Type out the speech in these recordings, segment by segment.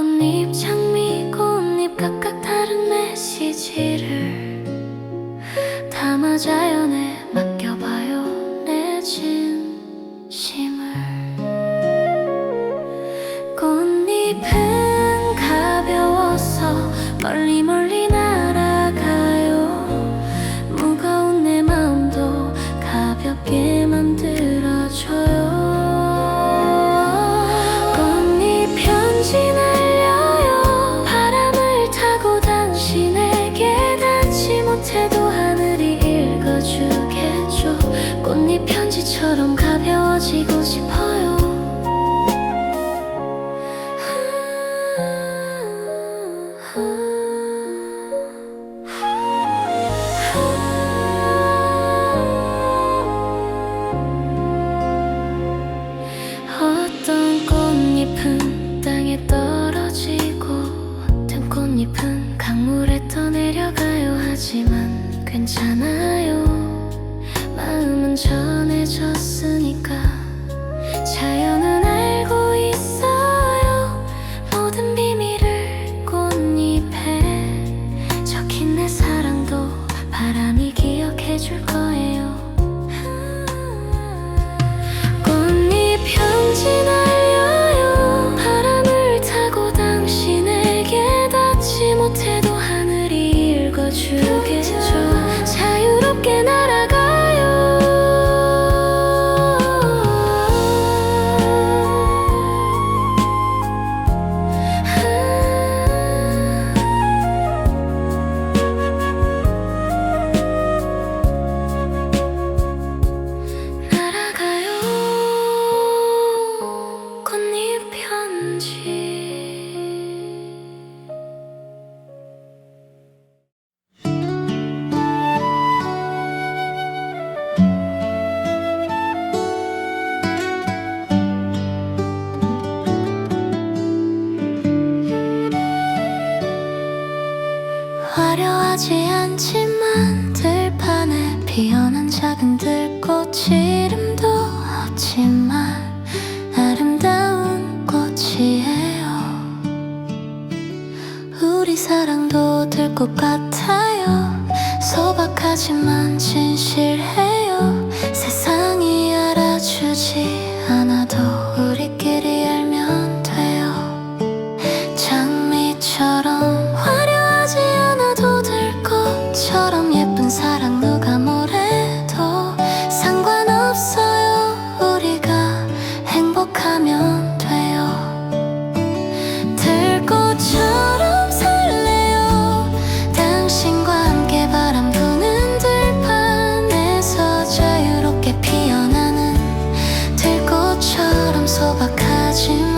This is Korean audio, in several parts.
꽃잎, 장미, 꽃잎 각각 다른 메시지를 담아 자연에 맡겨봐요 내 진심을. 꽃잎은 가벼워서 멀리 멀리 날아가요. 무거운 내 마음도 가볍게 만들어줘요. 꽃잎 편지 날려요. 바람을 타고 당신에게 닿지 못해도 하늘이 읽어주겠죠. 꽃잎 편지처럼 가벼워지고 싶어요. 어떤 꽃잎은 땅에 떨어지고 어떤 꽃잎은 강물에 떠내려가요. 하지만 괜찮아요. 마음은 전해졌으니까. 자연은 알고 있어요. 모든 비밀을 꽃잎에 적힌 내 사랑도 바람이 기억해줄 거예요. 편지 날려요. 바람을 타고 당신에게 닿지 못해도 하늘이 읽어주겠죠. 자유롭게 날아가요. 꽃잎 편지. 화려하지 않지만 들판에 피어난 작은 들꽃, 이름도 없지만 아름다운 꽃이에요. 우리 사랑도 들꽃 같아요. 소박하지만 진실해요. 세상이 알아주지 않아도 우리끼리 알면 돼요. 장미처럼 화려하지 않아도 들꽃처럼 예쁜 사랑 누가 뭐래도 상관없어요. 우리가 행복하면 돼요. 들꽃처럼 설레요. 당신과 함께 바람 부는 들판에서 자유롭게 피어나는 들꽃처럼 소박하지만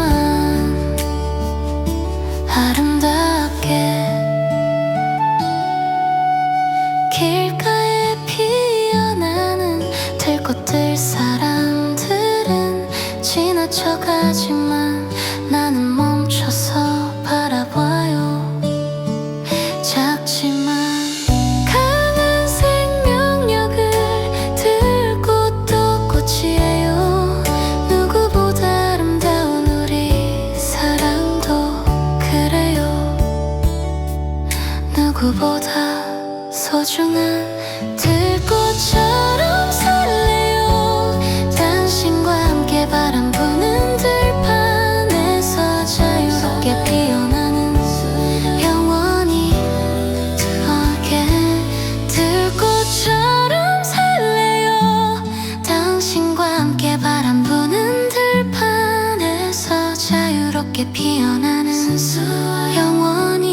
아름답게. 길가에 피어나는 들꽃들 사람들은 지나쳐가지만 나는 멈춰서 바라봐요. 작지만 강한 생명력을 들꽃도 꽃이에요. 누구보다 아름다운 우리 사랑도 그래요. 누구보다 소중한 들꽃처럼 설레요. 당신과 함께 바람 부는 들판에서 자유롭게 피어나는 영원히 again. 들꽃처럼 설레요. 당신과 함께 바람 부는 들판에서 자유롭게 피어나는 영원히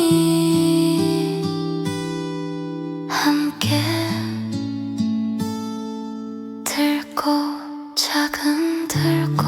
함께. 들꽃, 작은 들꽃.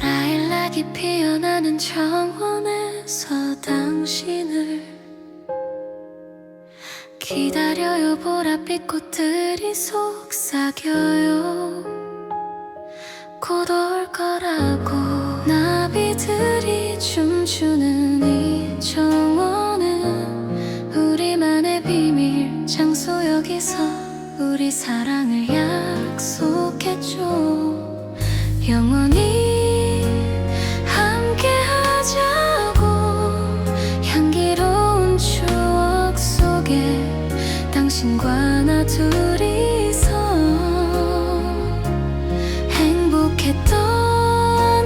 라일락이 피어나는 정원에 정원에서 당신을 기다려요. 보랏빛 꽃들이 속삭여요. 곧 올 거라고 나비들이 춤추는 이 정원은 우리만의 비밀 장소. 여기서 우리 사랑을 약속했죠. 영원히 함께 하자고. 향기로운 추억 속에 당신과 나 둘이서 행복했던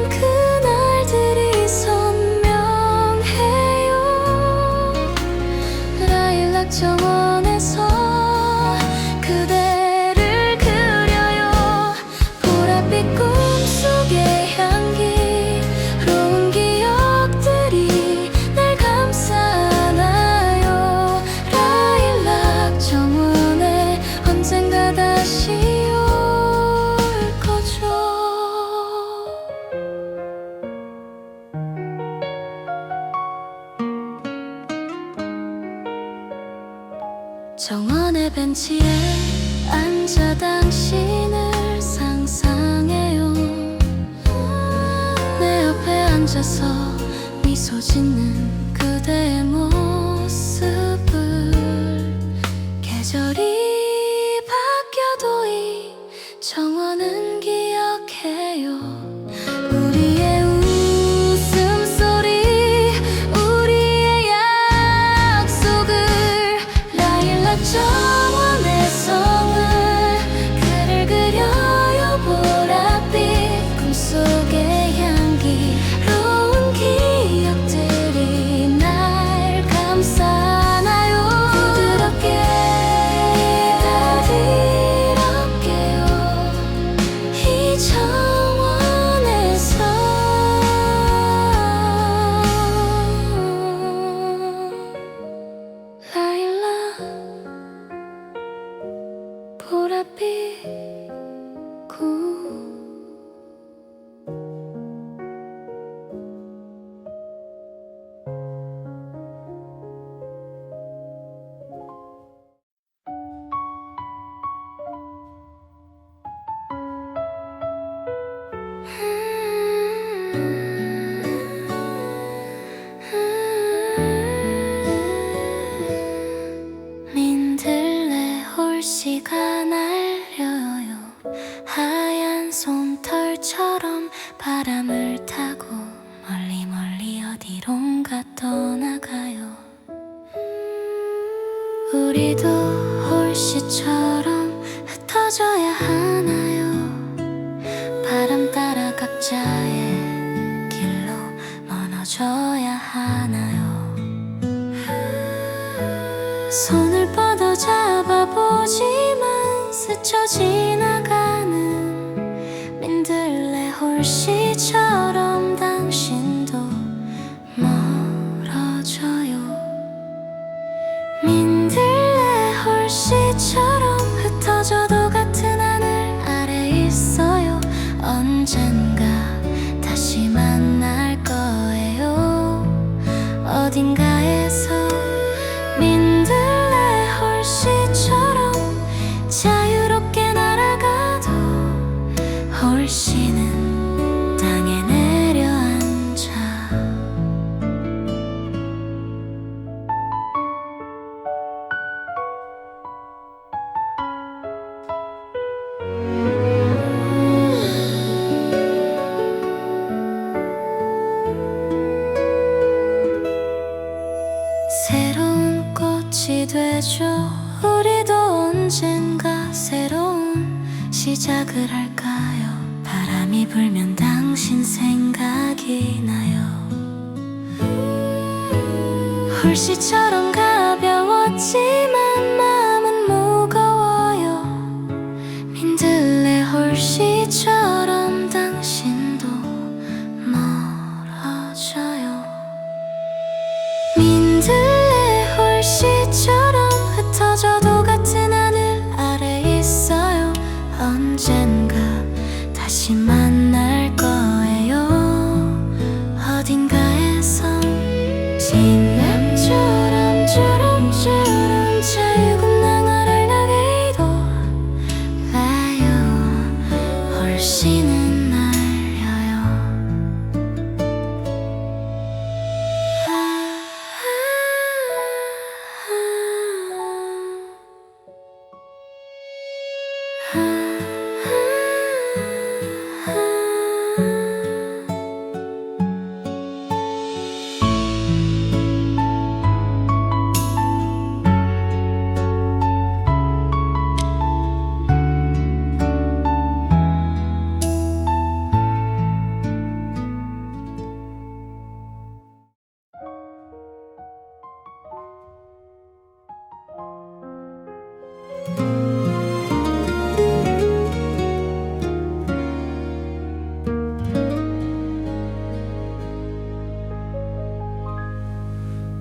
그날들이 선명해요. 라일락 정원에서 그대를 그려요. 보랏빛 꿈속의 향기로운 기억들이 날 감싸 안아요. 라일락 정원에 언젠가 다시 올 거죠. 정원의 벤치에 앉아 당신을 상상해요. 내 옆에 앉아서 미소 짓는 그대의 모습을. 계절이 바뀌어도 이 정원은 기억해요. 우리의 웃음소리, 우리의 약속을. 라일락 정원에서는 그를 그려요. 보랏빛 꿈속의 향기로운 기억들이 날 감싸 안아요. 부드럽게 부드럽게요. 이 정원에서 라일락 보랏빛 꿈. 민들레 홀씨가 날려요. 하얀 솜털처럼 바람을 타고 멀리 멀리 어디론가 떠나가요. 우리도 홀씨처럼 흩어져야 하나요? 바람 따라 각자의 길로 멀어져야 하나요? 손을 뻗어 잡아보지만 스쳐 지나가는 민들레 홀씨처럼 당신도 멀어져요. 민들레 홀씨처럼 흩어져도 같은 하늘 아래 있어요. 언젠가 다시 만날 거예요. 어딘가에서 민들레 홀씨처럼 자유롭게 날아가도 홀씨는 땅에 내려앉아. 새로운 꽃이 되죠. 우리도 언젠가 새로운 시작을 할까요? 바람이 불면 당신 생각이 나요. 홀씨처럼 가벼웠지만 마음은 무거워요. 민들레 홀씨처럼 당신도 멀어져요. 민들레 홀씨처럼 흩어져도 같은 하늘 아래 있어요. 언젠가 다시 만날 거예요. 어딘가에선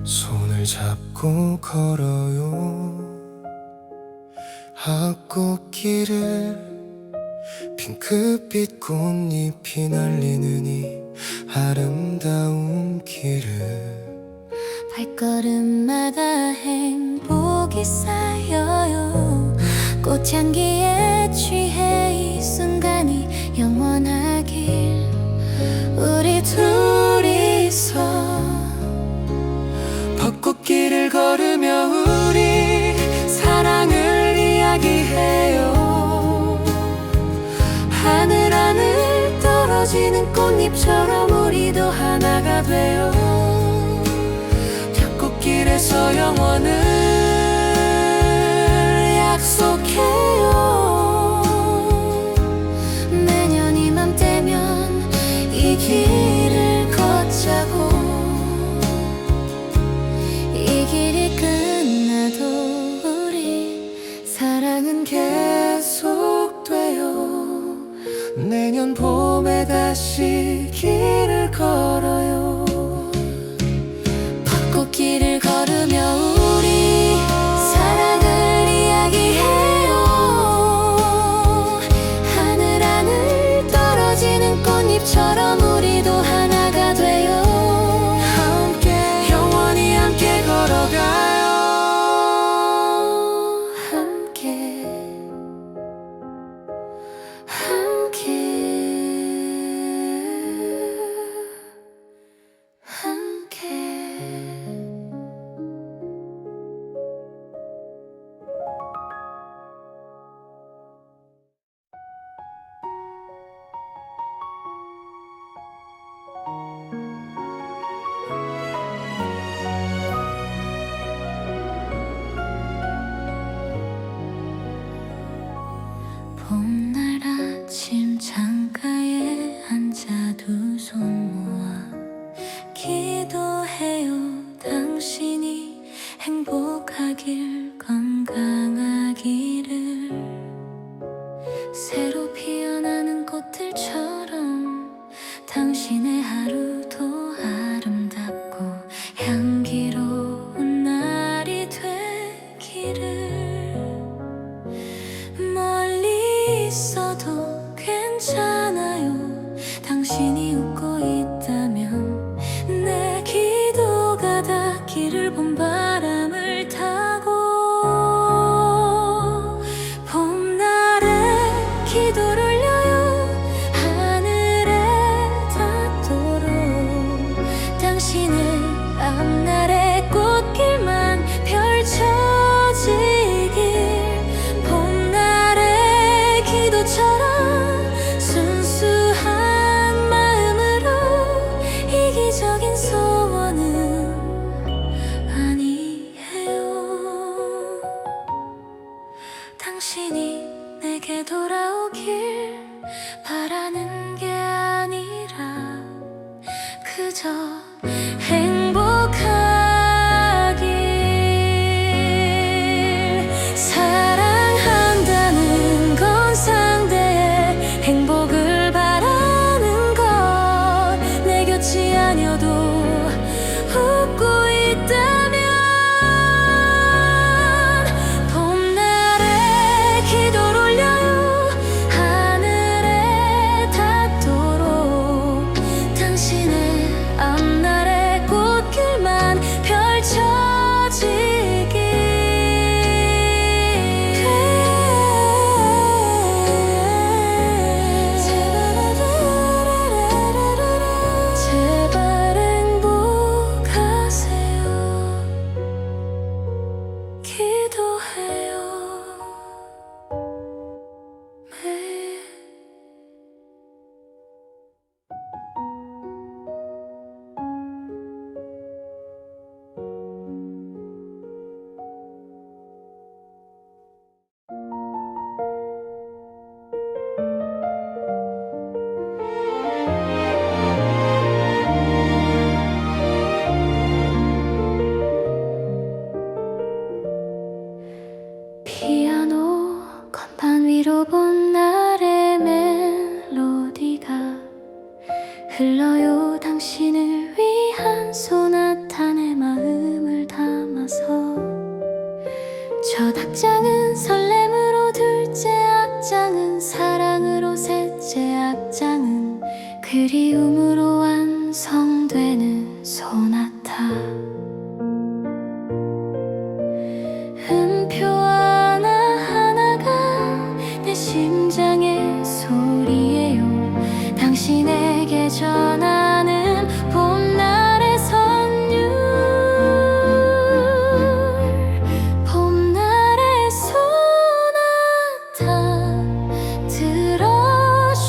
손을 잡고 걸어요. 앞꽃길을 핑크빛 꽃잎이 날리는 이 아름다운 길을 발걸음마다 행복이 쌓여요. 꽃향기에 취해 이 순간이 영원하길. 우리 둘이서 벚꽃길을 걸으며 우리 사랑을 이야기해요. 하늘 떨어지는 꽃잎처럼 우리도 하나가 돼요. 벚꽃길에서 영원을 약속해요. 매년 이맘때면 이 길을 걷자고. 이 길이 끝나도 우리 사랑은 계속돼요. 내년 봄에 다시 길을 걸어요. 벚꽃길을 걸으며 우리 사랑을 이야기해요. 하늘 떨어지는 꽃잎처럼 우리도 하나가 돼요. 함께 영원히 함께 걸어가요. 함께 봄날 아침 창가에 앉아 두 손 모아 기도해요. 당신이 행복하길 건강하기를. 새로 피어나는 꽃들처럼 당신의 하루도 아름답고 향기로운 날이 되기를. 멀리 있어도 괜찮아요. 당신이 웃고 있다면 내 기도가 닿기를. 봄바람을 타고 봄날에 기도를 올려요. 하늘에 닿도록 당신의 앞날의 꽃길만 펼쳐지길. 봄날의 기도처럼 순수한 마음으로 이기적인 소원은 아니에요. 당신이 내게 돌아오길 바라는 게 아니라 그저 행복하길. 사랑한다는 건 상대의 행복을 바라는 것. 내 곁이 아니어도 웃고 있다면 봄날에 기도를 올려요. 하늘에 닿도록 당신의 앞날의 꽃길만 펼쳐지길. 제발 행복하세요. 소나타 음표 하나하나가 내 심장의 소리예요. 당신에게 전하는 봄날의 선율, 봄날의 소나타 들어줘요.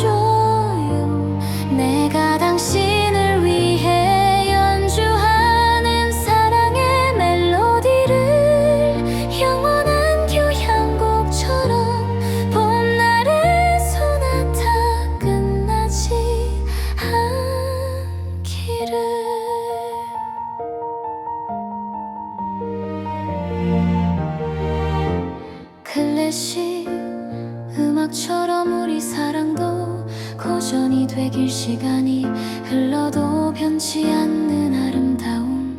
내가 당신을 위해 연주하는 사랑의 멜로디를 영원한 교향곡처럼. 봄날의 소나타 끝나지 않기를. 클래식 음악처럼 우리 사랑도 고전이 되길. 시간이 흘러도 변치 않는 아름다운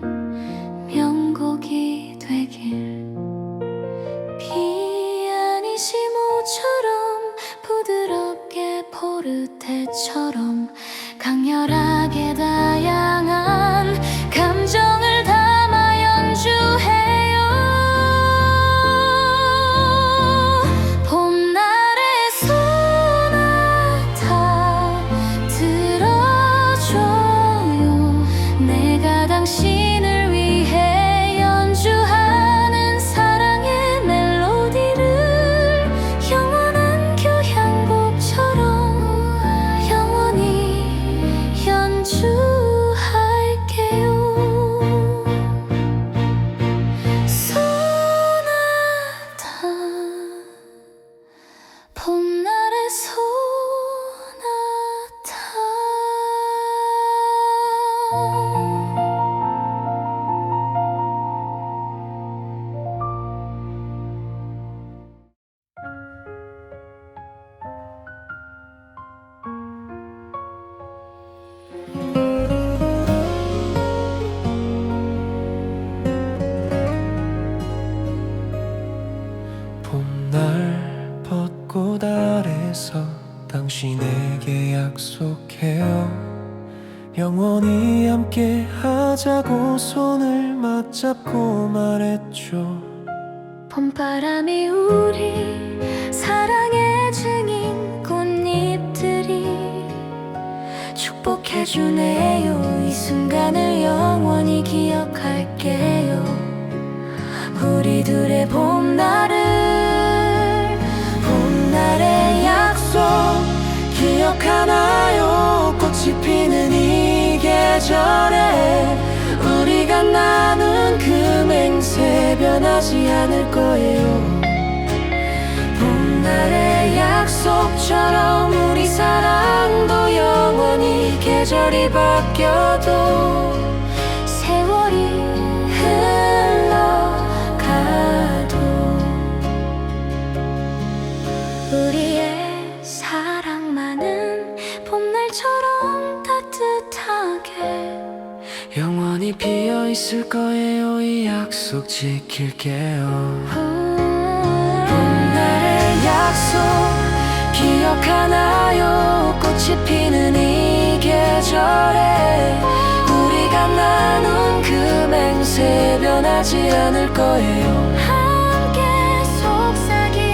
명곡이 되길. 피아니시모처럼 부드럽게 포르테처럼 강렬하게 다양한 감정을 담아 연주해요. 봄날의 소나타 들어줘요. 내가 당신을 위해 연주하는 사랑의 멜로디를 영원한 교향곡처럼 영원히 연주할게요. 소나타, 봄날의 소나타. 봄날 벚꽃 아래서 당신에게 약속해요. 영원히 함께 하자고 손을 맞잡고 말했죠. 봄바람이 우리 사랑의 증인 꽃잎들이 축복해주네요. 이 순간을 영원히 기억할게요. 우리 둘의 봄날을, 봄날의 약속 기억하나요? 꽃이 피는 이 계절에 우리가 나눈 그 맹세 변하지 않을 거예요. 봄날의 약속처럼 우리 사랑도 영원히 계절이 바뀌어도 세월이 흘러가도 우리의 사랑만은 봄날처럼 따뜻하게 영원히 피어 있을 거예요. 이 약속 지킬게요. 봄날의 약속 기억하나요? 꽃이 피는 이 계절에 우리가 나눈 그 맹세 변하지 않을 거예요. 함께 속삭인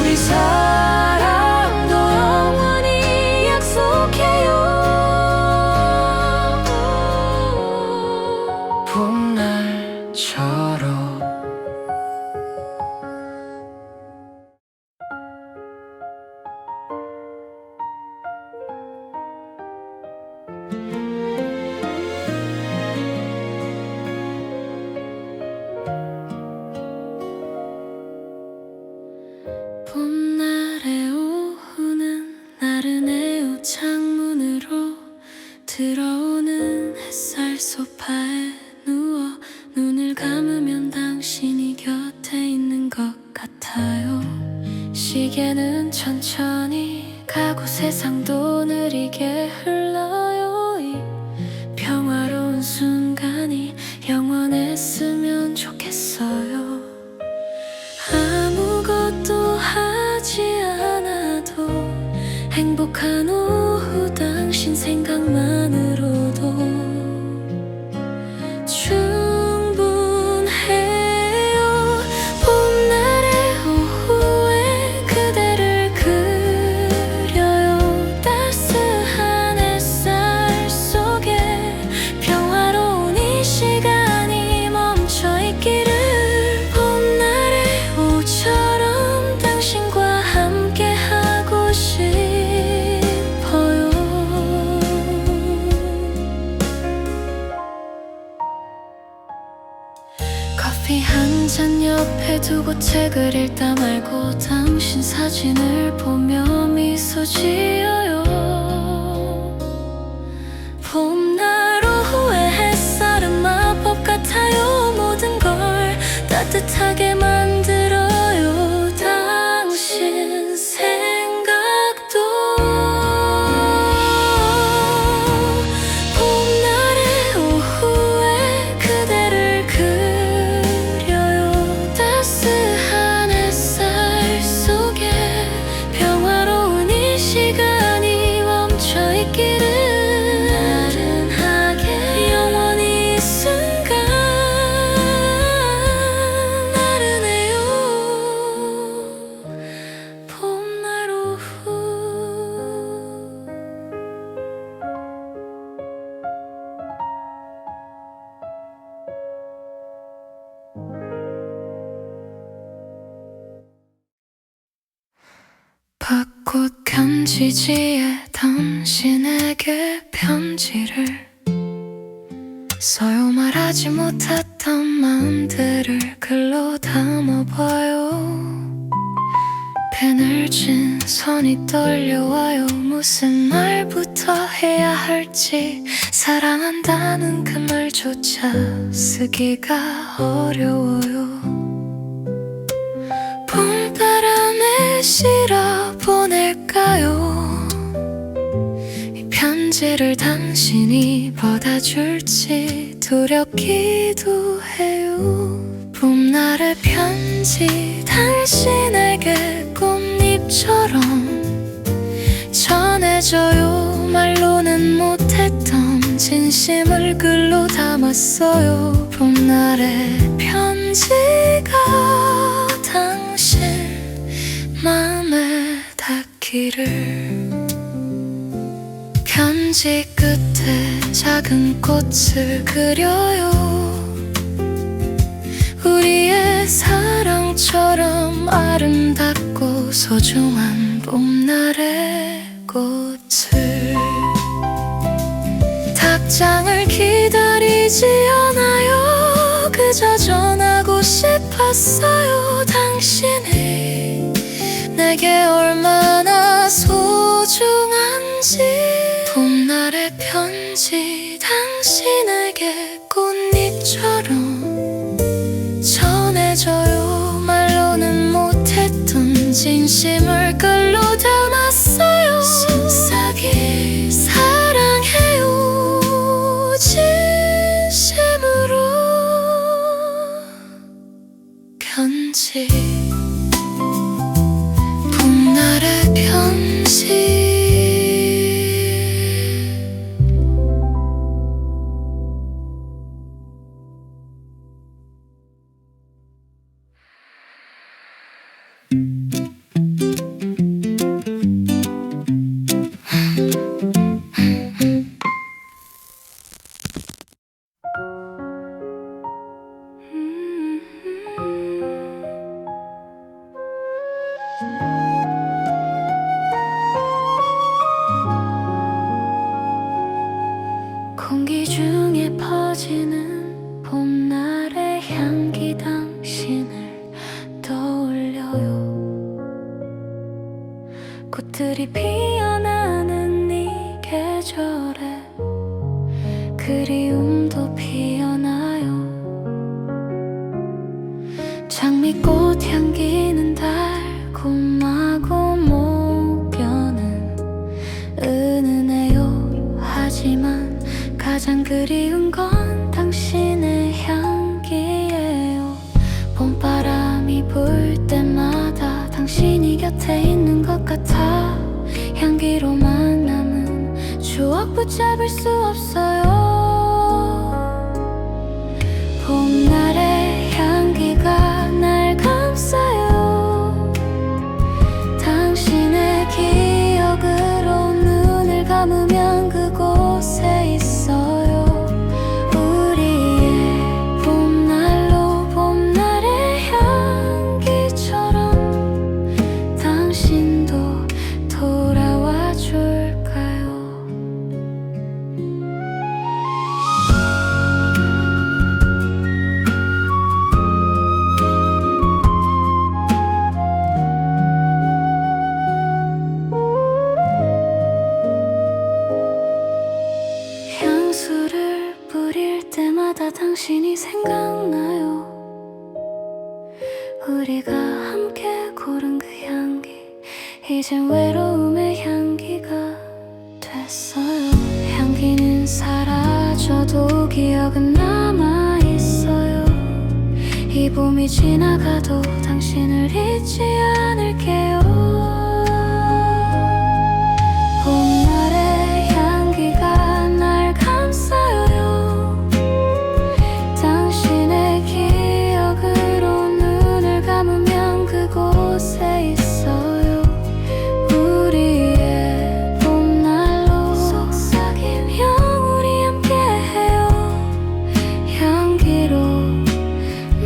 우리 사랑도 영원히 약속해요. 봄날처럼. 봄날의 오후는 나른해요. 창문으로 들어오는 햇살 소파에 누워 눈을 감으면 당신이 곁에 있는 것 같아요. 시계는 천천히 가고 세상도 느리게 흘러요. 이 평화로운 순간이 영원했으면 좋겠어요. 아무것도 하지 않아도 행복한 오후 당신 생각만으로도 충분해요. 봄날의 오후에 그대를 그려요. 따스한 햇살 속에 평화로운 이 시간이 멈춰있기를. 봄날의 오후처럼 당신과 함께하고 싶어요. 커피 한 잔 옆에 두고 책을 읽다 말고 당신 사진을 보며 미소 지어요. 봄날 오후의 햇살은 마법 같아요. 모든 걸 따뜻하게 만들어요. 당신 생각도. 봄날의 오후에 그대를 그려요. 따스한 햇살 속에 평화로운 이 시간이 멈춰있기를. 나른하게 영원히 이 순간 나른해요. 봄날 오후. 벚꽃 편지지에 당신에게 편지를 써요. 말하지 못했던 마음들을 글로 담아봐요. 펜을 쥔 손이 떨려와요. 무슨 말부터 해야 할지. 사랑한다는 그 말조차 쓰기가 어려워요. 봄바람에 실어 보낼까요? 이 편지를 당신이 받아줄지 두렵기도 해요. 봄날의 편지 당신에게 꽃잎처럼 전해져요. 말로는 못했던 진심을 글로 담았어요. 봄날의 편지가 당신 마음에 닿기를. 편지 끝에 작은 꽃을 그려요. 우리의 사랑처럼 아름답고 소중한 봄날의 꽃을. 답장을 기다리지 않아요. 그저 전하고 싶었어요. 당신이 내게 얼마나 소중한지. 봄날의 편지 당신에게 꽃잎처럼 전해져요. 말로는 못했던 진심을 글로 담았어요. 속삭이 사랑해요. 진심으로. 편지. 봄날의 편지. 공기 중에 퍼지는 봄날의 향기 당신을 떠올려요. 꽃들이 피어나는 이 계절에 그리움도 피어나요. 장미꽃 향기는 달콤하고 목련은 은은해요. 하지만 가장 그리운 건 당신의 향기예요. 봄바람이 불 때마다 당신이 곁에 있는 것 같아. 향기로만 남은 추억 붙잡을 수 없어요. 때마다 당신이 생각나요. 우리가 함께 고른 그 향기, 이젠 외로움의 향기가 됐어요. 향기는 사라져도 기억은 남아있어요. 이 봄이 지나가도 당신을 잊지 않을게요. 봄날의 향기가 날 감싸요. 당신의 기억으로 눈을 감으면 그곳에 있어요. 우리의 봄날로 속삭이며 우리 함께해요. 향기로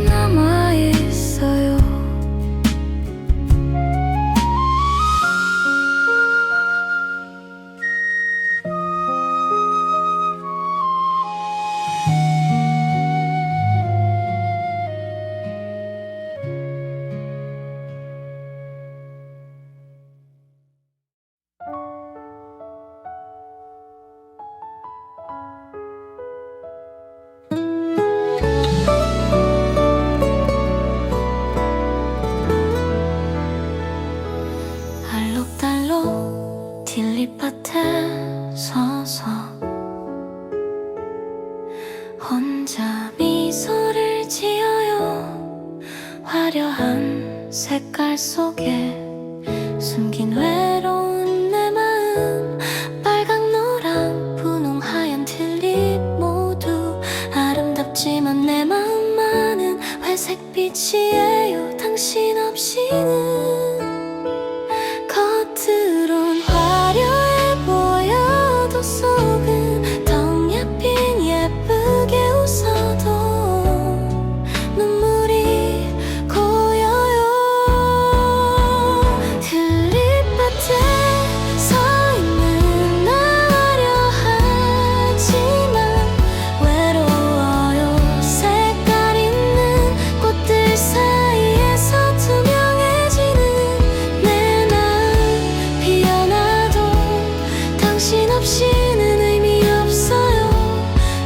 남아있어요. 알록달록 딜리밭에 서서 혼자 미소를 지어요. 화려한 색깔 속에 숨긴 외로운 내 마음, 빨강 노랑 분홍 하얀 튤립 모두 아름답지만 내 마음만은 회색빛이에요. 당신 없이는 겉으론 화려해 보여도 속은 텅 예빈 예쁘게 웃어도 눈물이 고여요. 들리밭에 서 있는 나 화려하지만 외로워요. 색깔 있는 꽃들 사이에서 투명해지는 내 마음 피어나도 당신 없이는 의미 없어요.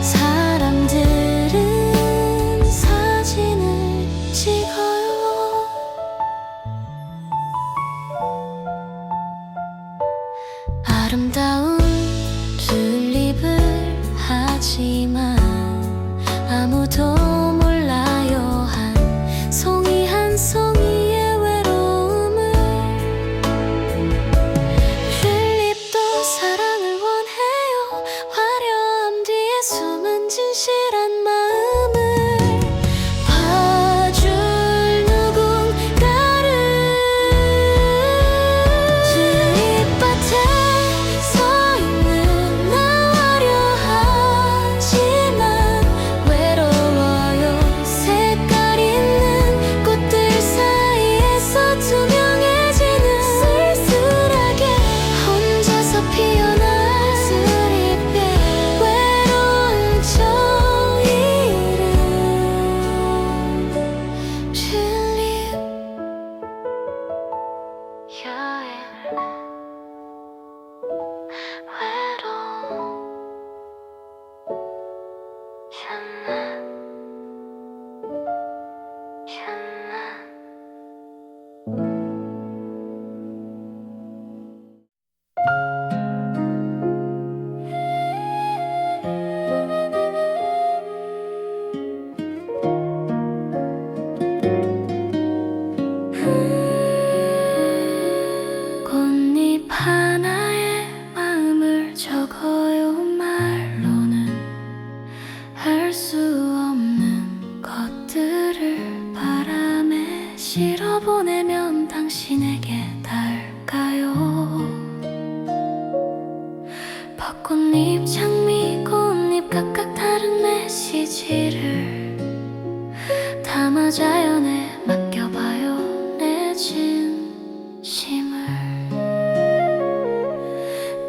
사람들은 사진을 찍어요. 아름다운 튤립을 하지만 아무도 몰라요. 한 송이 한 송이의 외로움을. 튤립도 사랑을 원해요. 화려함 뒤에 숨은 진실한 마음을 봐줄 누군가를. 튤립밭에 서 있는 나 화려하지만 외로워요. 색깔 있는 꽃들 사이에서 투명해지는 쓸쓸하게 혼자서 피어난 수립빛 외로운 저 이름 튤립 여행 외로운 향난 꽃잎 하나에 마음을 적어요. 말로는 할 수 없는 것들을 바람에 실어보내면 당신에게 닿을까요? 벚꽃잎, 장미, 꽃잎 각각 다른 메시지를 담아 자연에 맡겨봐요. 내 진심을.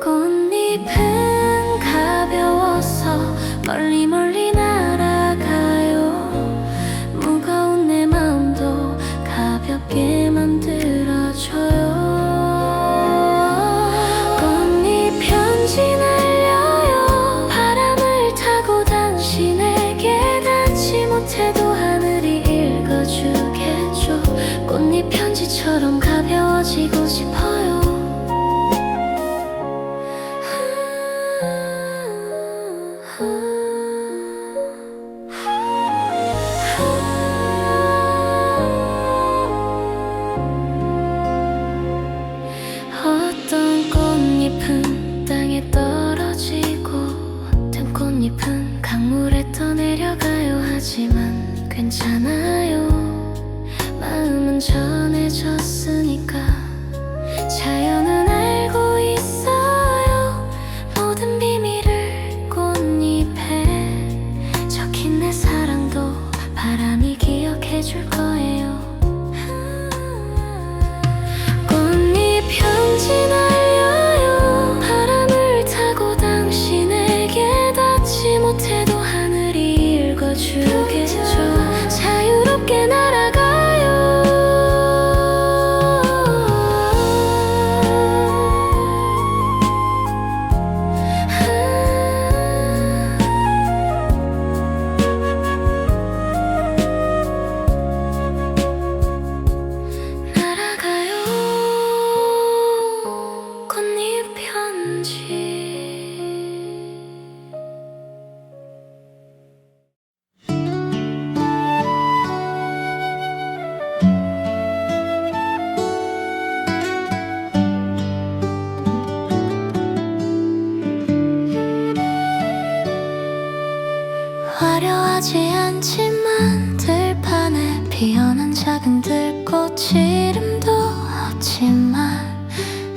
꽃잎은 가벼워서 멀리 멀리 날아가요. 무거운 내 마음도 가볍게 만들어줘요. 꽃잎 편지 날려요. 바람을 타고 당신에게 하지만 괜찮아요. 마음은 전해졌으니까. 자연은 알고 있어요. 모든 비밀을 꽃잎에 적힌 내 사랑도 바람이 기억해 줄 거예요. 꽃잎 편지 날려요. 바람을 타고 당신에게 닿지 못해도 하늘이 읽어주겠죠. 자유롭게 날아가요. 날아가요. 꽃잎 편지. 화려하지 않지만 들판에 피어난 작은 들꽃, 이름도 없지만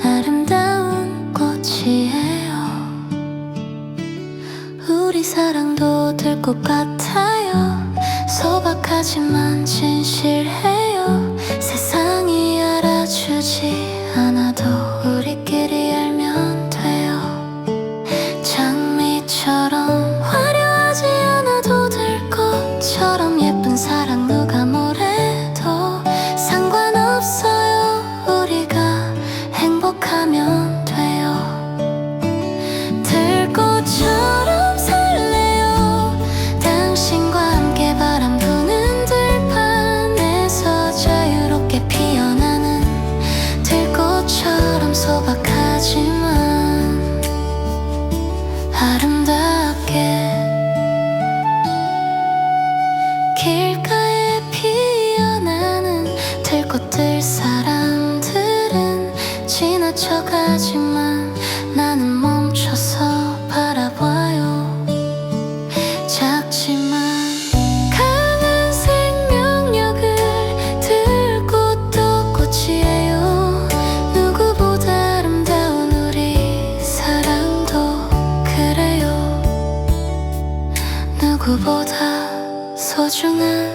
아름다운 꽃이에요. 우리 사랑도 들꽃 같아요. 소박하지만 진실해요. 세상이 알아주지 않아도 우리끼리 알면 돼요. 장미처럼 화려하지 않아도 들꽃처럼 예쁜 사랑 누가 뭐래도 상관없어요. 우리가 행복하면 돼요. 들꽃처럼 설레요. 당신과 함께 바람 부는 들판에서 자유롭게 피어나는 들꽃처럼 소박하지만 아름답게. 길가에 피어나는 들꽃들, 사람들은 지나쳐가지만 나는 멈춰서 바라봐요. 작지만 강한 생명력을 들꽃도 꽃이에요. 누구보다 아름다운 우리 사랑도 그래요. 누구보다 소중한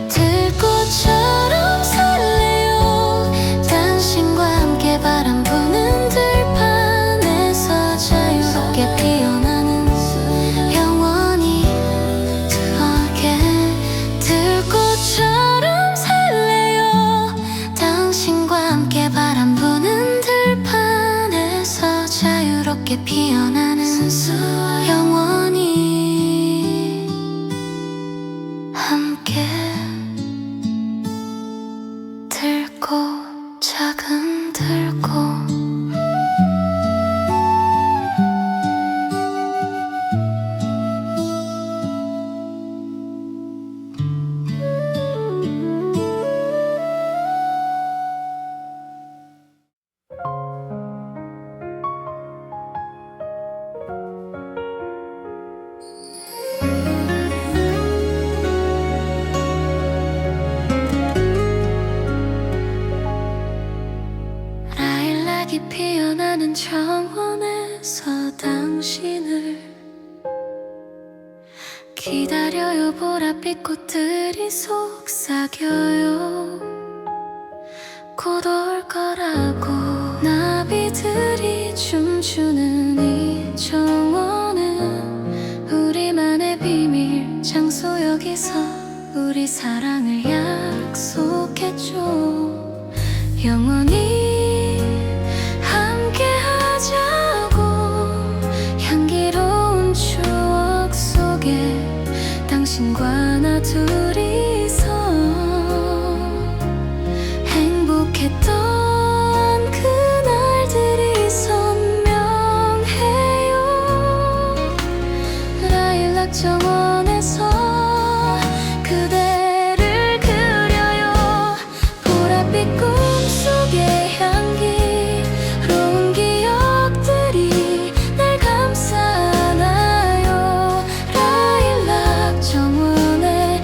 들꽃처럼 설레요. 당신과 함께 바람 부는 들판에서 자유롭게 피어나는 영원히 더하게. 들꽃처럼 설레요. 당신과 함께 바람 부는 들판에서 자유롭게 피어나는 영원히 함께. 들꽃, 작은 들꽃. 라일락이 피어나는 정원에서 당신을 기다려요. 보랏빛 꽃들이 속삭여요. 곧 올 거라고. 나비들이 춤추는 이 정원은 우리만의 비밀 장소. 여기서 우리 사랑을 약속했죠. 영원히 함께하자고. 향기로운 추억 속에 당신과 나 둘이서 행복했던 그날들이 선명해요. 라일락 정원에서 그대를 그려요. 보랏빛 꿈속의 향기로운 기억들이 날 감싸 안아요. 라일락 정원에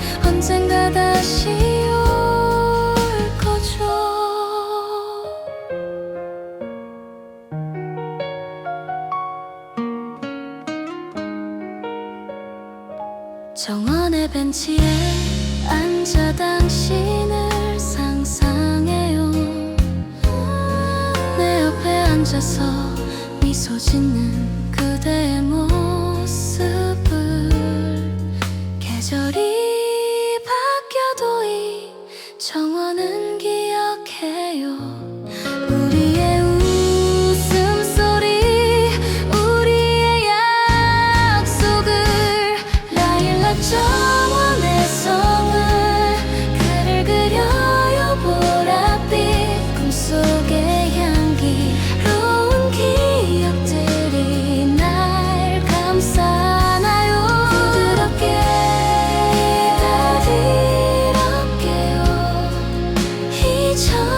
정원의 벤치에 앉아 당신을 상상해요. 내 옆에 앉아서 미소 짓는 그대의 모습을 계절이 바뀌어도 이 정원은 기억해요. 우리의 웃음소리, 우리의 약속을, 라일락 정원의 성을, 그를 그려요. 보랏빛 꿈속의 향기로운 기억들이 날 감싸나요. 부드럽게 따뜻할게요. 이 정원에서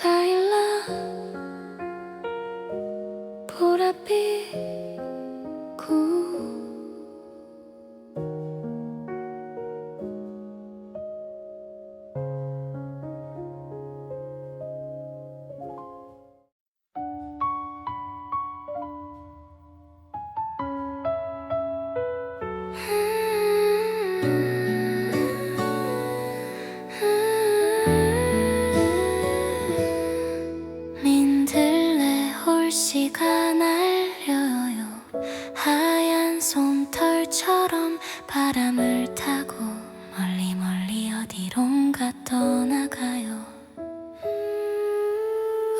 라일락 보랏빛 꿈. 민들레 홀씨가 날려요. 하얀 솜털처럼 바람을 타고 멀리 멀리 어디론가 떠나가요.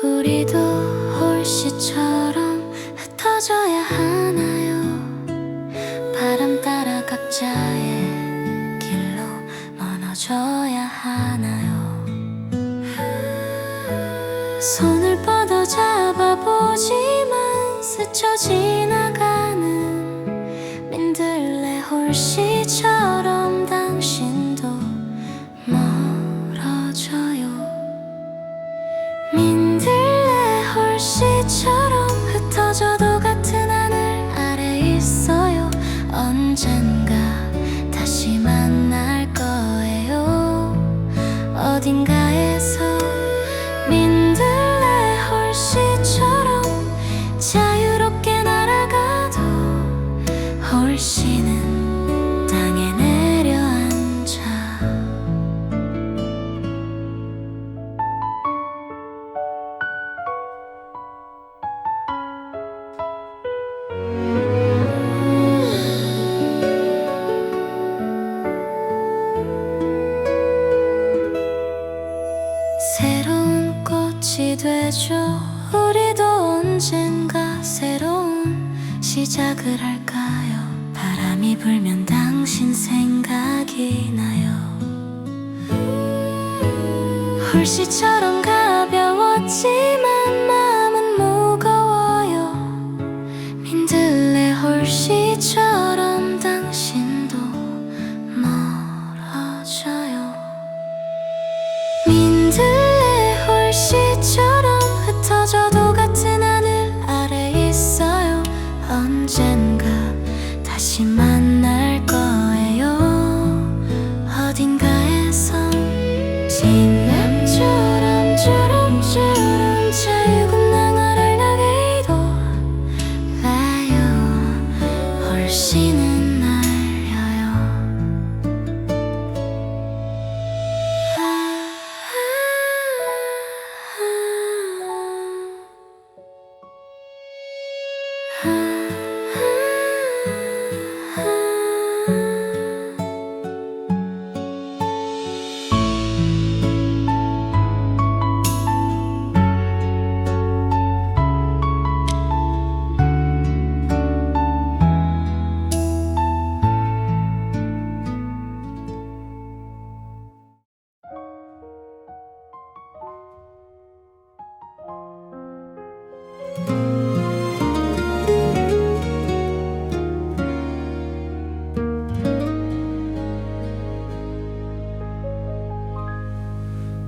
우리도 홀씨처럼 흩어져야 하나요? 바람 따라 각자의 길로 멀어져야 하나요? 손을 뻗어 잡아보지만 스쳐 지나가는 민들레 홀씨처럼 당신도 멀어져요. 민들레 홀씨처럼 흩어져도 같은 하늘 아래 있어요. 언젠가 다시 만날 거예요. 어딘가에서 민들레 홀씨처럼 자유롭게 날아가도 홀씨는 땅에 내려앉아. 새로운 꽃이 되죠. 우리도 언젠가 새로운 시작을 할까요? 바람이 불면 당신 생각이 나요. 홀씨처럼 가벼웠지만 마음은 무거워요. 민들레 홀씨처럼 당신도 멀어져요. 민들레 홀씨처럼 흩어져도 같은 하늘 아래 있어요. 언젠가 다시 만날 거예요. 어딘가에서 진남처럼 주름주름 자유분방을 나게도 라요. 홀씨는 날려요.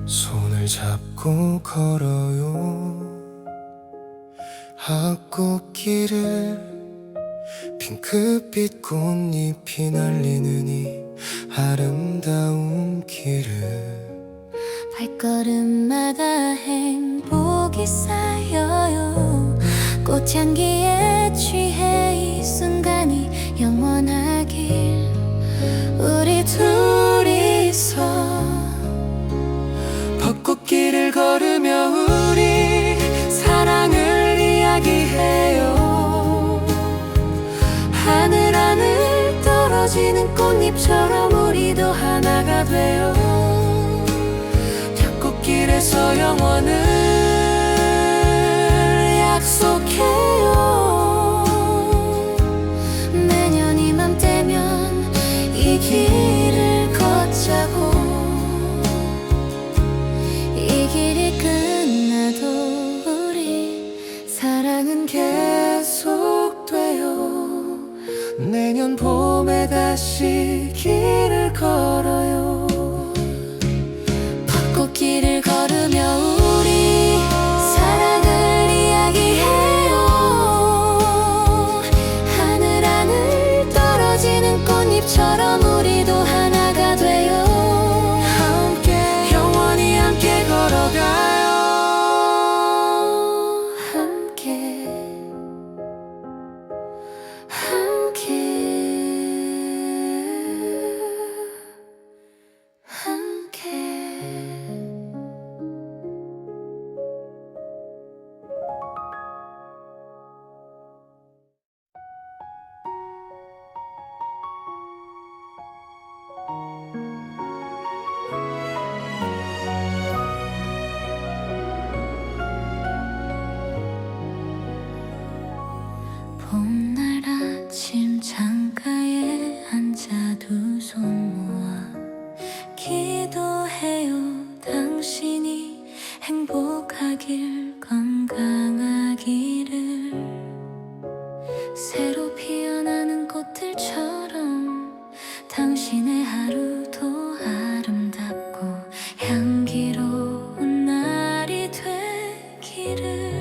손을 잡고 걸어요. 앞꽃길을 핑크빛 꽃잎이 날리는 이 아름다운 길을 발걸음마다 행복이 기억이 쌓여요. 꽃향기에 취해 이 순간이 영원하길. 우리 둘이서 벚꽃길을 걸으며 우리 사랑을 이야기해요. 하늘 떨어지는 꽃잎처럼 우리도 하나가 돼요. 벚꽃길에서 영원을 약속해요. 매년 이맘때면 이 길을 걷자고. 이 길이 끝나도 우리 사랑은 계속돼요. 내년 봄에 다시 길을 걸어요. 벚꽃길을 걸으며 우리 사랑을 이야기해요. 하늘 떨어지는 꽃잎처럼 우리도 하나가 돼요. 함께 영원히 함께 걸어가요. 함께 봄날 아침 창가에 앉아 두 손 모아 기도해요. 당신이 행복하길 건강하기를. 새로 피어나는 꽃들처럼 당신의 하루도 아름답고 향기로운 날이 되기를.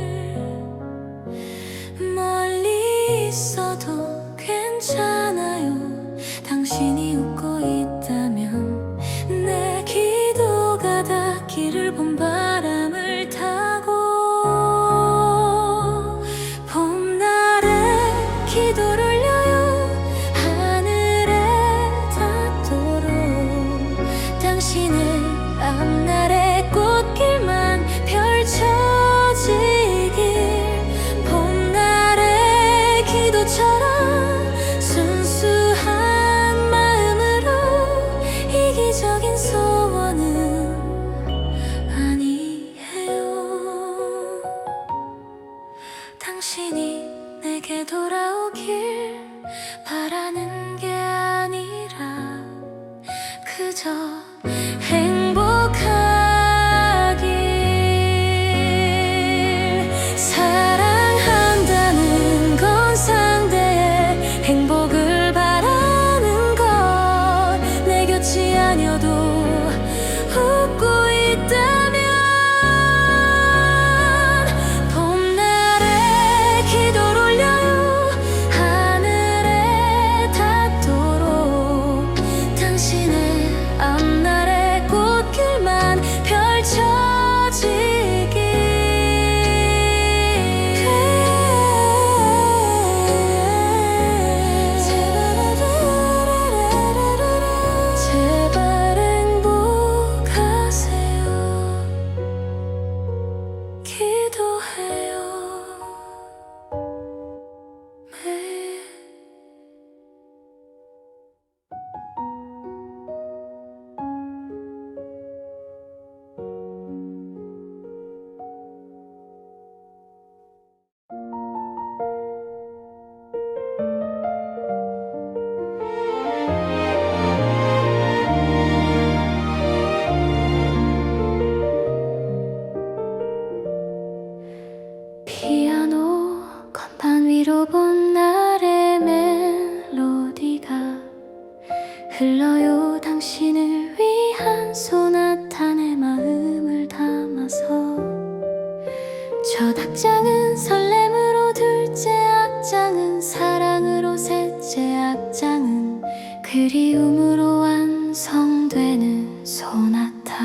멀리 있어도 괜찮아요. 당신이 웃고 있다면 내 기도가 닿기를. 봄바람을 타고 봄날에 기도를 올려요. 하늘에 닿도록 당신의 앞날의 꽃길만 펼쳐지길. 봄날의 기도처럼 순수한 마음으로 이기적인 소원은 아니에요. 당신이 내게 돌아오길 바라는 게 아니라 그저 행복하길. 사랑한다는 건 상대의 행복을 바라는 것. 내 곁이 아니어도 웃고 있다면 봄날에 기도를 올려요. 하늘에 닿도록 당신의 앞날의 꽃길만 펼쳐지길. 제발 행복하세요. 기도해요. 매일. 피아노 건반 위로 봄날의 멜로디가 흘러요. 당신을 위한 소나타 내 마음을 담아서. 첫 악장은 설렘으로, 둘째 악장은 사랑으로, 셋째 악장은 그리움으로 완성되는 소나타.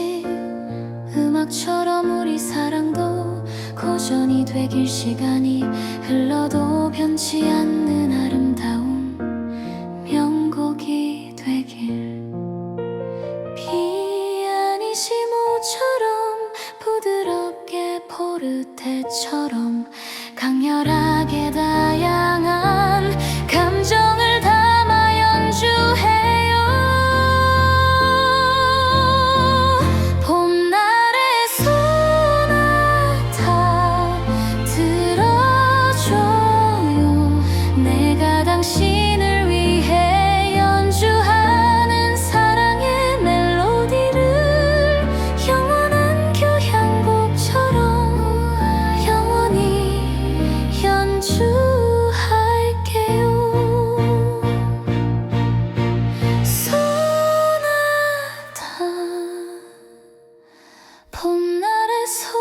마치 음악처럼 우리 사랑도 고전이 되길 시간이 흘러도 변치 않는 아름다운 명곡이 되길 피아니시모처럼 부드럽게 포르테처럼 강렬하게 다양한 감정을 담아 연주해요. 봄날의 소나타 들어줘요. 내가 당신을 위해 연주하는 사랑의 멜로디를 영원한 교향곡처럼 영원히 연주할게요. 소나타 봄날의 소나타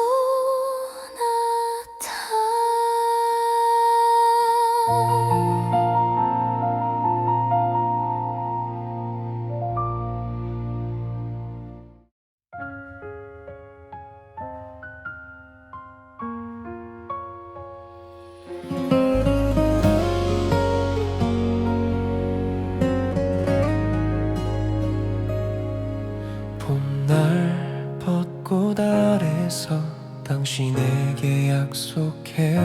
봄날 벚꽃 아래서 당신에게 약속해요.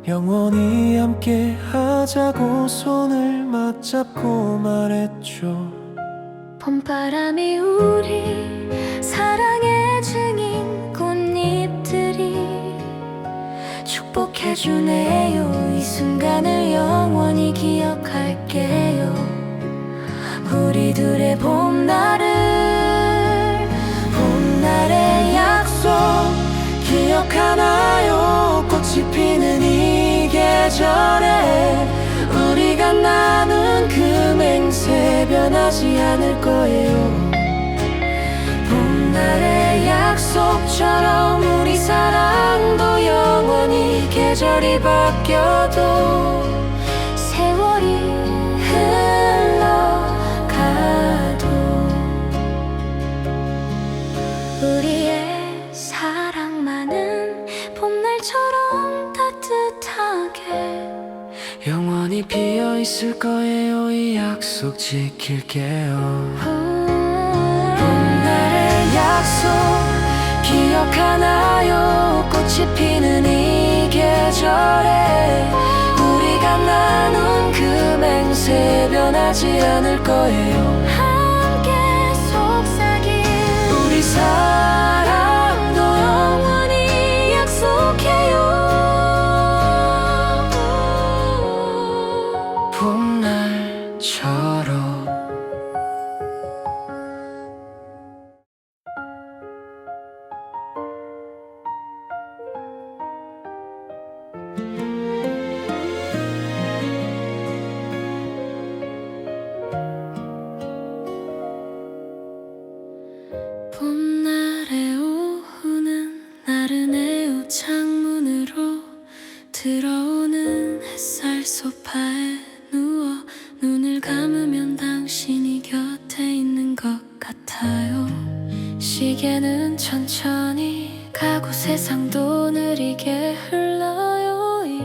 영원히 함께 하자고 손을 맞잡고 말했죠. 봄바람이 우리 사랑의 증인 꽃잎들이 축복해주네요. 이 순간을 영원히 기억할게요. 우리 둘의 봄날의 약속 기억하나요? 꽃이 피는 이 계절에 우리가 나눈 그 맹세 변하지 않을 거예요. 봄날의 약속처럼 우리 사랑도 영원히 계절이 바뀌어도 세월이 흘러가도 우리의 사랑만은 봄날처럼 따뜻하게 영원히 피어 있을 거예요. 이 약속 지킬게요. 봄날의 약속 기억하나요? 꽃이 피는 이 계절에 우리가 나눈 그 맹세 변하지 않을 거예요. 함께 속삭일 우리 사랑도 영원히 약속해요. 봄날처럼 봄날의 오후는 나른해요. 창문으로 들어오는 햇살 소파에 누워 눈을 감으면 당신이 곁에 있는 것 같아요. 시계는 천천히 가고 세상도 느리게 흘러요. 이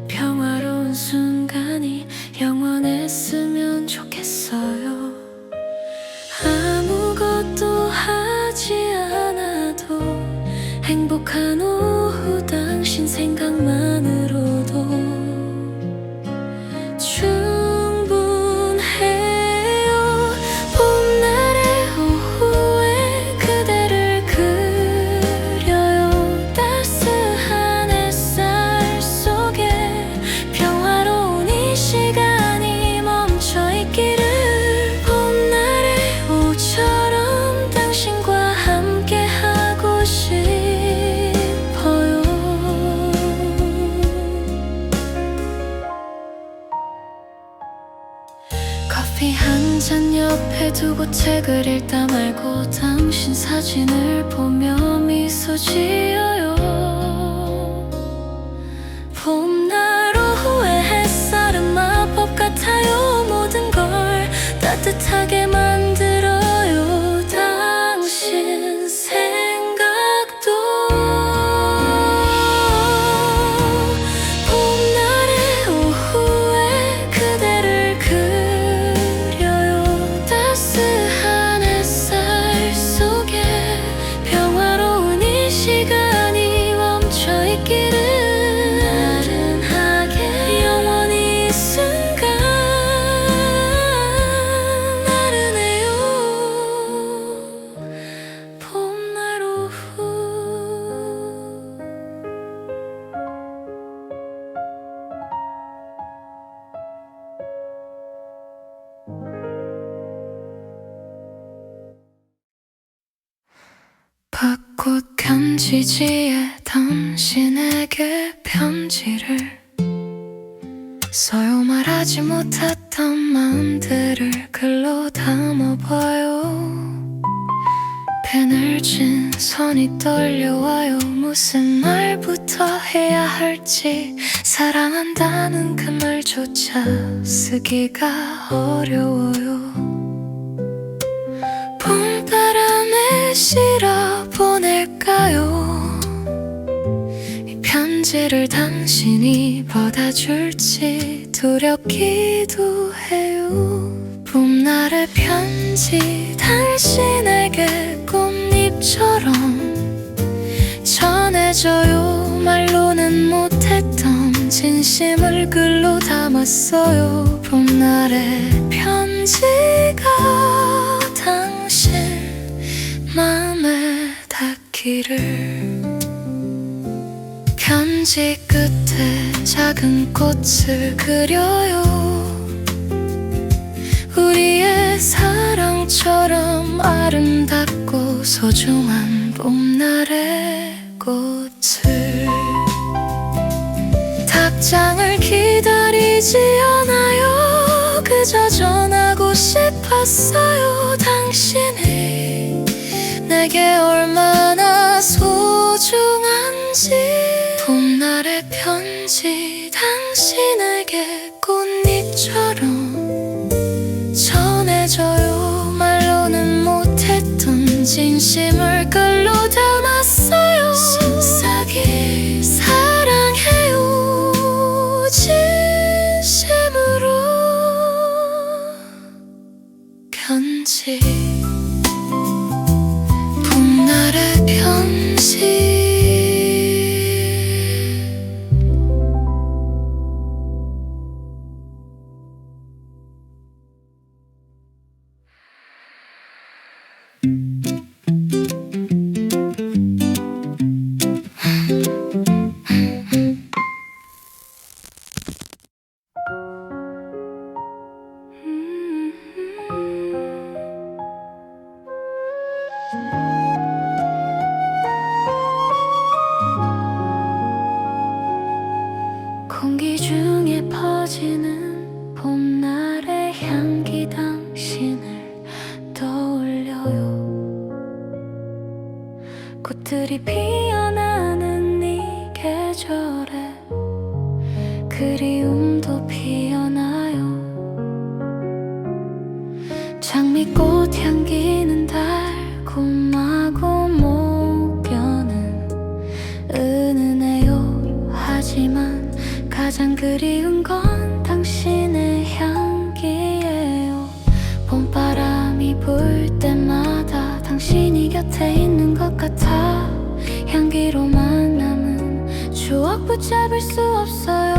평화로운 순간이 영원했으면 좋겠어요. 아무것도 하지 않아도 행복한 오후 당신 생각만으로도 충분해요. 봄날의 오후에 그대를 그려요. 따스한 햇살 속에 평화로운 이 시간이 멈춰있기를. 봄날의 오후처럼 당신과 함께 하고 싶어요. 커피 한 잔 옆에 두고 책을 읽다 말고 당신 사진을 보며 미소 지어요. 봄날 오후의 햇살은 마법 같아요. 모든 걸 따뜻하게 만들어요. 당신 꽃 편지지에 당신에게 편지를 써요. 말하지 못했던 마음들을 글로 담아봐요. 펜을 쥔 손이 떨려와요. 무슨 말부터 해야 할지, 사랑한다는 그 말조차 쓰기가 어려워요. 봄바람에 실어 보낼까요? 이 편지를 당신이 받아줄지 두렵기도 해요. 봄날의 편지 당신에게 꽃잎처럼 전해져요. 말로는 못했던 진심을 글로 담았어요. 봄날의 편지가 당신 마음에 닿기를. 편지 끝에 작은 꽃을 그려요. 우리의 사랑처럼 아름답고 소중한 봄날의 꽃을. 답장을 기다리지 않아요. 그저 전하고 싶었어요. 당신이 내게 얼마나 소중한지. 봄날의 편지 당신에게 꽃잎처럼 전해져요. 말로는 못했던 진심을 글로 담았어요. 속삭이 사랑해요. 진심으로. 편지. 봄날의 편지. 공기 중에 퍼지는 봄날의 향기 당신을 떠올려요. 꽃들이 피어나는 이 계절에 그리움도 피어나요. 장미꽃 향기는 달콤하고 목연은 은은해요. 하지만 가장 그리운 건 당신의 향기예요. 봄바람이 불 때마다 당신이 곁에 있는 것 같아. 향기로만 남은 추억 붙잡을 수 없어요.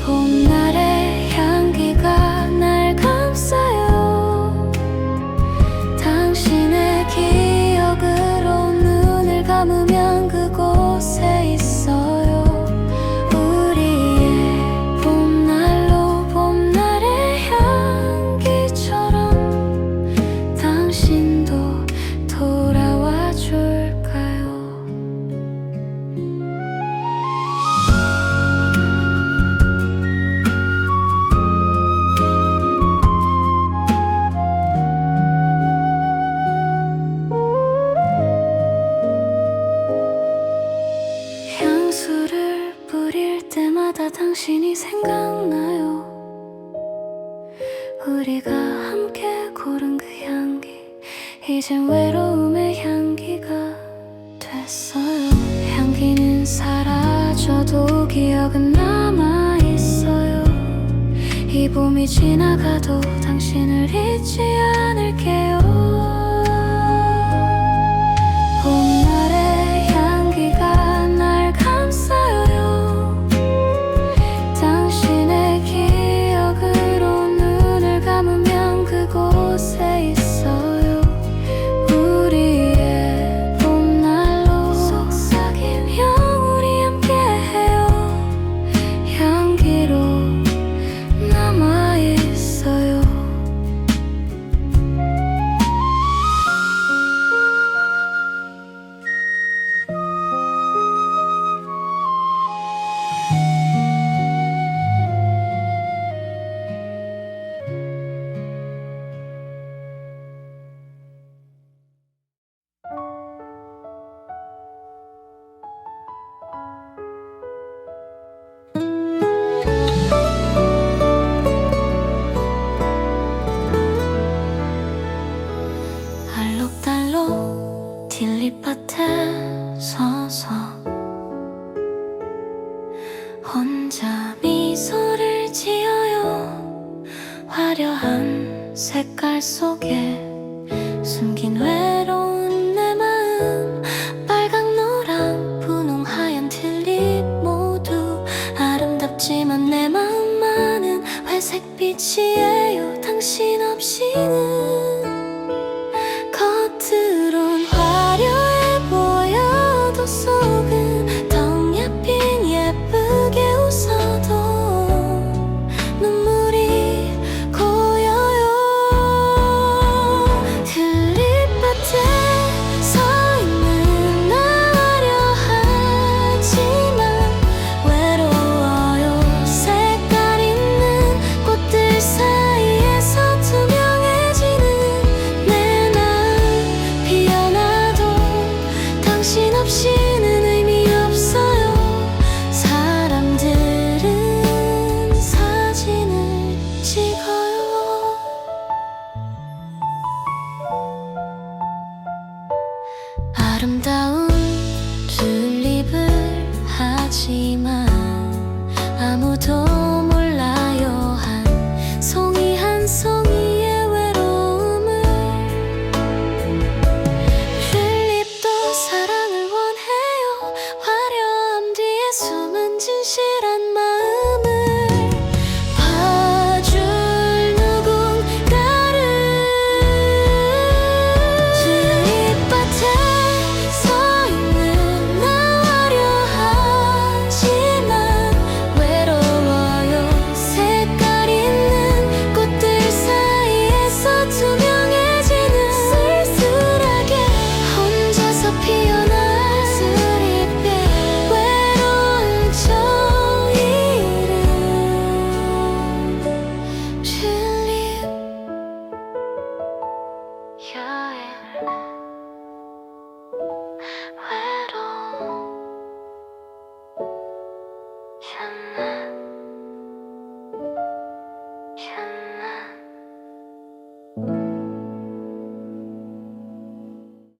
봄날의 향기가 날 감싸요. 당신의 기억으로 눈을 감으면 그곳에 있어요. 우리의 봄날로 봄날의 향기처럼 당신도 돌아와 줄까요? 향수를 뿌릴 때마다 당신이 생각나요. 우리가 함께 고른 그 향기, 이젠 외로움의 향기가 됐어요. 향기는 사라져도 기억은 남아있어요. 이 봄이 지나가도 당신을 잊지 않을게요. 봄날의 향기가 날 감싸요. 당신의 기억으로 눈을 감으면 그곳에 있어요. 우리의 봄날로 속삭이며 우리 함께해요. 향기로 남아있어요. 잎밭에